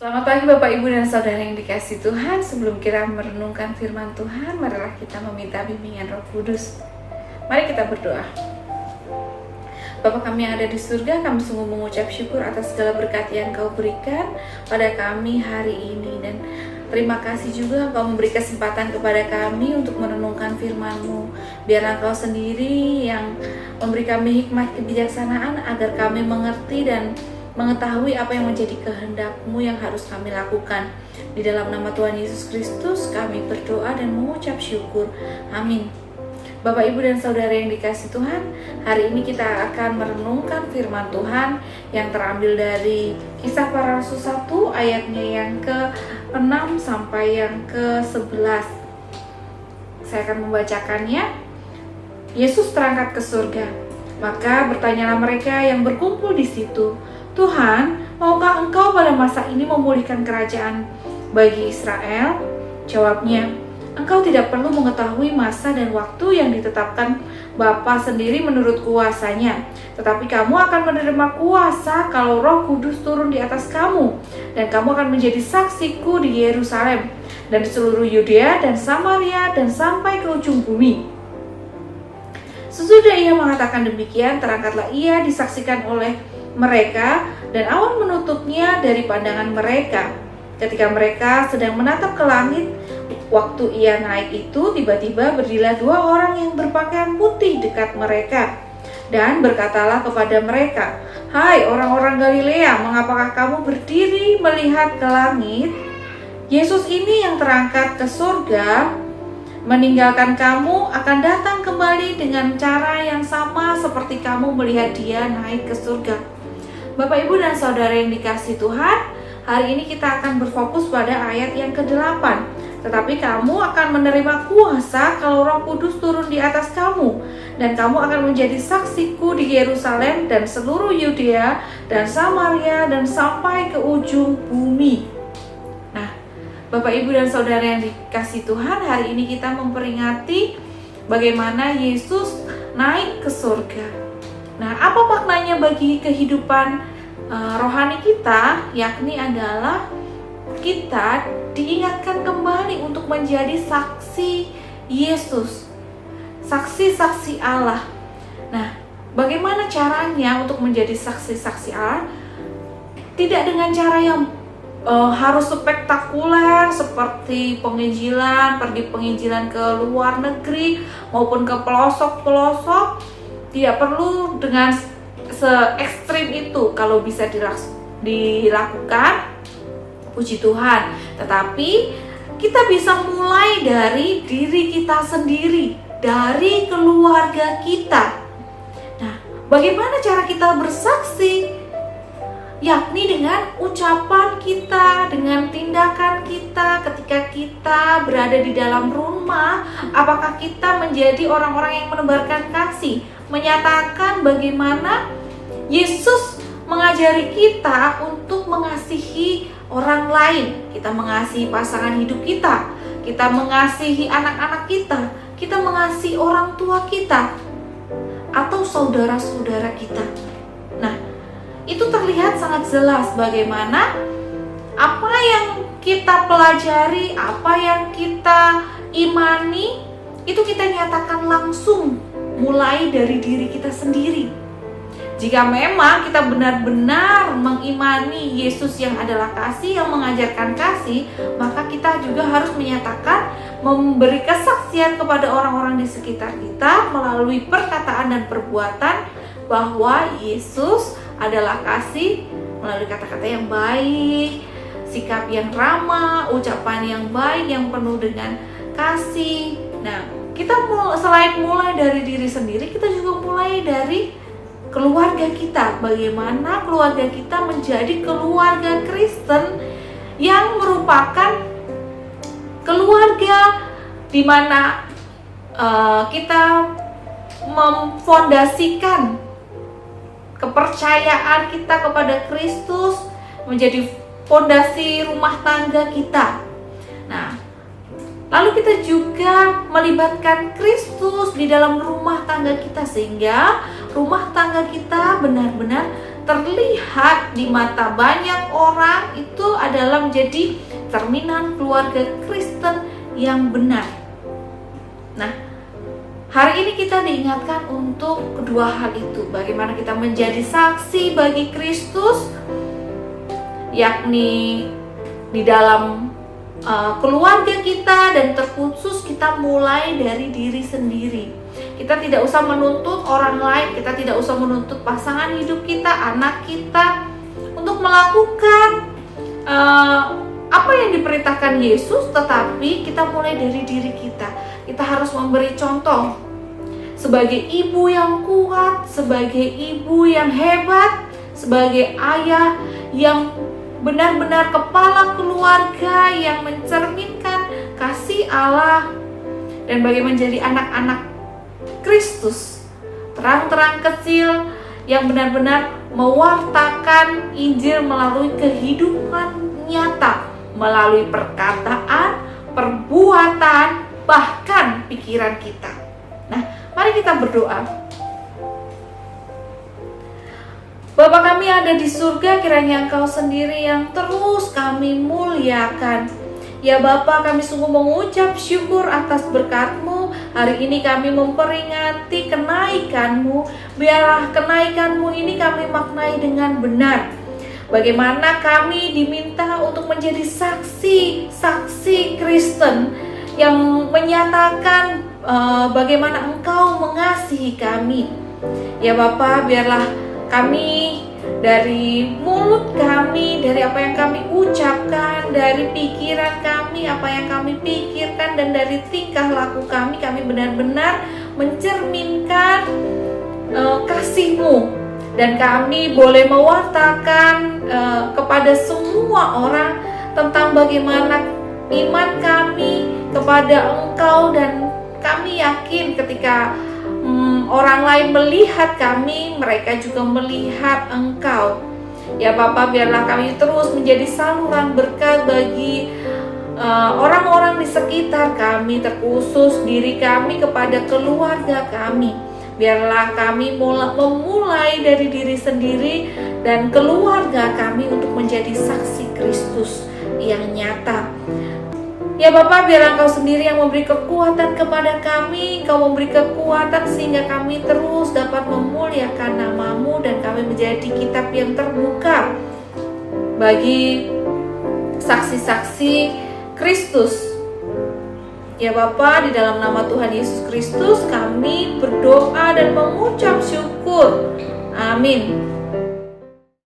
Selamat pagi Bapak, Ibu, dan Saudara yang dikasihi Tuhan. Sebelum kita merenungkan firman Tuhan, marilah kita meminta bimbingan Roh Kudus. Mari kita berdoa. Bapa kami yang ada di surga, kami sungguh mengucap syukur atas segala berkat yang Kau berikan pada kami hari ini. Dan terima kasih juga Kau memberi kesempatan kepada kami untuk merenungkan firman-Mu. Biarlah Kau sendiri yang memberi kami hikmat kebijaksanaan agar kami mengerti dan mengetahui apa yang menjadi kehendak-Mu yang harus kami lakukan. Di dalam nama Tuhan Yesus Kristus kami berdoa dan mengucap syukur. Amin. Bapak, Ibu, dan Saudara yang dikasihi Tuhan, hari ini kita akan merenungkan firman Tuhan yang terambil dari Kisah Para Rasul 1 ayatnya yang ke-6 sampai yang ke-11. Saya akan membacakannya. Yesus terangkat ke surga. Maka bertanyalah mereka yang berkumpul di situ, "Tuhan, maukah Engkau pada masa ini memulihkan kerajaan bagi Israel?" Jawabnya, "Engkau tidak perlu mengetahui masa dan waktu yang ditetapkan Bapa sendiri menurut kuasanya. Tetapi kamu akan menerima kuasa kalau Roh Kudus turun di atas kamu. Dan kamu akan menjadi saksiku di Yerusalem, dan di seluruh Yudea dan Samaria, dan sampai ke ujung bumi." Sesudah ia mengatakan demikian, terangkatlah ia disaksikan oleh mereka, dan awan menutupnya dari pandangan mereka. Ketika mereka sedang menatap ke langit, waktu ia naik itu, tiba-tiba berdirilah dua orang yang berpakaian putih dekat mereka, dan berkatalah kepada mereka, "Hai orang-orang Galilea, mengapakah kamu berdiri melihat ke langit? Yesus ini yang terangkat ke surga, meninggalkan kamu, akan datang kembali dengan cara yang sama seperti kamu melihat dia naik ke surga." Bapak, Ibu, dan Saudara yang dikasihi Tuhan, hari ini kita akan berfokus pada ayat yang ke-8. "Tetapi kamu akan menerima kuasa kalau Roh Kudus turun di atas kamu, dan kamu akan menjadi saksiku di Yerusalem dan seluruh Yudea dan Samaria dan sampai ke ujung bumi." Nah, Bapak, Ibu, dan Saudara yang dikasihi Tuhan, hari ini kita memperingati bagaimana Yesus naik ke surga. Nah, apa maknanya bagi kehidupan rohani kita? Yakni adalah kita diingatkan kembali untuk menjadi saksi Yesus, saksi-saksi Allah. Nah, bagaimana caranya untuk menjadi saksi-saksi Allah? Tidak dengan cara yang harus spektakuler seperti penginjilan, pergi penginjilan ke luar negeri maupun ke pelosok-pelosok. Tidak perlu dengan se-ekstrim itu kalau bisa dilakukan, puji Tuhan. Tetapi kita bisa mulai dari diri kita sendiri, dari keluarga kita. Nah, bagaimana cara kita bersaksi? Yakni dengan ucapan kita, dengan tindakan kita ketika kita berada di dalam rumah. Apakah kita menjadi orang-orang yang menebarkan kasih, menyatakan bagaimana Yesus mengajari kita untuk mengasihi orang lain. Kita mengasihi pasangan hidup kita, kita mengasihi anak-anak kita mengasihi orang tua kita, atau saudara-saudara kita. Nah, itu terlihat sangat jelas bagaimana apa yang kita pelajari, apa yang kita imani, itu kita nyatakan langsung mulai dari diri kita sendiri. Jika memang kita benar-benar mengimani Yesus yang adalah kasih, yang mengajarkan kasih, maka kita juga harus menyatakan, memberi kesaksian kepada orang-orang di sekitar kita melalui perkataan dan perbuatan bahwa Yesus adalah kasih, melalui kata-kata yang baik, sikap yang ramah, ucapan yang baik, yang penuh dengan kasih. Nah, kita selain mulai dari diri sendiri, kita juga mulai dari keluarga kita. Bagaimana keluarga kita menjadi keluarga Kristen yang merupakan keluarga di mana kita memfondasikan kepercayaan kita kepada Kristus, menjadi fondasi rumah tangga kita. Nah, lalu kita juga melibatkan Kristus di dalam rumah tangga kita, sehingga rumah tangga kita benar-benar terlihat di mata banyak orang itu adalah dalam jadi cerminan keluarga Kristen yang benar. Nah, hari ini kita diingatkan untuk kedua hal itu. Bagaimana kita menjadi saksi bagi Kristus, yakni di dalam keluarga kita, dan terkhusus kita mulai dari diri sendiri. Kita tidak usah menuntut orang lain, kita tidak usah menuntut pasangan hidup kita, anak kita untuk melakukan apa yang diperintahkan Yesus, tetapi kita mulai dari diri kita. Kita harus memberi contoh sebagai ibu yang kuat, sebagai ibu yang hebat, sebagai ayah yang benar-benar kepala keluarga yang mencerminkan kasih Allah, dan bagaimana menjadi anak-anak Kristus, terang-terang kecil yang benar-benar mewartakan Injil melalui kehidupan nyata, melalui perkataan, perbuatan, bahkan pikiran kita. Nah, mari kita berdoa. Bapa kami ada di surga, kiranya Engkau sendiri yang terus kami muliakan. Ya Bapa, kami sungguh mengucap syukur atas berkat-Mu. Hari ini kami memperingati kenaikan-Mu. Biarlah kenaikan-Mu ini kami maknai dengan benar. Bagaimana kami diminta untuk menjadi saksi Kristen yang menyatakan bagaimana Engkau mengasihi kami. Ya Bapa, biarlah kami, dari mulut kami, dari apa yang kami ucapkan, dari pikiran kami, apa yang kami pikirkan, dan dari tingkah laku kami benar-benar mencerminkan kasih-Mu. Dan kami boleh mewartakan kepada semua orang tentang bagaimana iman kami kepada Engkau. Dan kami yakin ketika orang lain melihat kami, mereka juga melihat Engkau. Ya Bapa, biarlah kami terus menjadi saluran berkat bagi orang-orang di sekitar kami, terkhusus diri kami kepada keluarga kami. Biarlah kami memulai dari diri sendiri dan keluarga kami untuk menjadi saksi Kristus yang nyata. Ya Bapa, biar Engkau sendiri yang memberi kekuatan kepada kami. Engkau memberi kekuatan sehingga kami terus dapat memuliakan nama-Mu, dan kami menjadi kitab yang terbuka bagi saksi-saksi Kristus. Ya Bapa, di dalam nama Tuhan Yesus Kristus kami berdoa dan mengucap syukur. Amin.